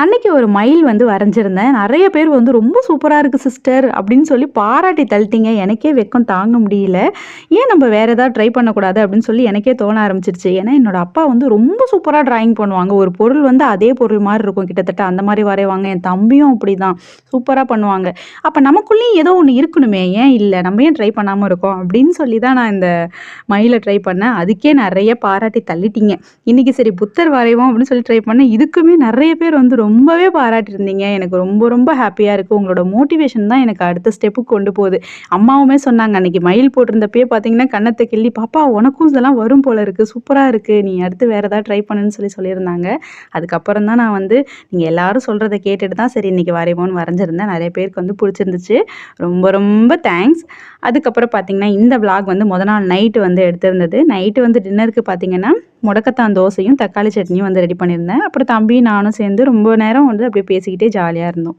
அன்னைக்கு ஒரு மயில் வந்து வரைஞ்சிருந்தேன். நெறைய பேர் வந்து "ரொம்ப சூப்பரா இருக்கு சிஸ்டர்" அப்படின்னு சொல்லி பாராட்டி தள்ளிட்டீங்க. எனக்கே வெட்கம் தாங்க முடியல. ஏன் நம்ம வேற ஏதாவது ட்ரை பண்ணக்கூடாது அப்படின்னு சொல்லி எனக்கே தோண ஆரம்பிச்சுருச்சு. ஏன்னா என்னோட அப்பா வந்து ரொம்ப சூப்பரா டிராயிங் பண்ணுவாங்க. ஒரு பொருள் வந்து அதே பொருள் மாரி இருக்கும் கிட்டத்தட்ட அந்த மாரி வரைவாங்க. என் தம்பியும் அப்படிதான். சூப்பரா பண்ணுவாங்க. அப்ப நமக்குள்ளேயும் ஏதோ ஒண்ணு இருக்கணுமே, ஏன் இல்ல? நம்ம ஏன் ட்ரை பண்ணாம இருக்கோம்? அப்படின்னு சொல்லி தான் நான் இந்த மயில ட்ரை பண்ணேன். அதுக்கே நெறைய பாராட்டி தள்ளிட்டீங்க. இன்னைக்கு சரி புத்தர் வரைவோம் அப்படின்னு சொல்லி ட்ரை பண்ணேன். இதுக்குமே நெறைய பேர் வந்து ரொம்பவே பாராட்டியிருந்தீங்க. எனக்கு ரொம்ப ரொம்ப ஹேப்பியா இருக்கு. உங்களோட மோட்டிவேஷன் தான் எனக்கு அடுத்த ஸ்டெப்புக்கு கொண்டு போகுது. அம்மாவுமே சொன்னாங்க, "அன்னைக்கு மயில் போட்டிருந்தப்பயே பார்த்தீங்கன்னா, கன்னத்த கிள்ளி, பாப்பா உனக்கும் இதெல்லாம் வரும் போல இருக்கு. சூப்பரா இருக்கு. நீ அடுத்து வேற ஏதாவது ட்ரை பண்ணுன்னு" சொல்லி சொல்லியிருந்தாங்க. அதுக்கப்புறம் தான் நான் வந்து நீங்க எல்லாரும் சொல்றத கேட்டுட்டு தான் சரி இன்னைக்கு வரைவோன்னு வரைஞ்சிருந்தேன். நெறைய பேருக்கு வந்து புடிச்சிருந்துச்சு. ரொம்ப ரொம்ப தேங்க்ஸ். அதுக்கப்புறம் பார்த்தீங்கன்னா, இந்த விளாக் வந்து மொத நாள் நைட்டு வந்து எடுத்திருந்தது. நைட்டு வந்து டின்னருக்கு பார்த்தீங்கன்னா, முடக்கத்தான் தோசையும், தக்காளி சட்னியும் வந்து ரெடி பண்ணியிருந்தேன். அப்புறம் தம்பியும் நானும் சேர்ந்து ரொம்ப நேரம் வந்து அப்படியே பேசிக்கிட்டே ஜாலியா இருந்தோம்.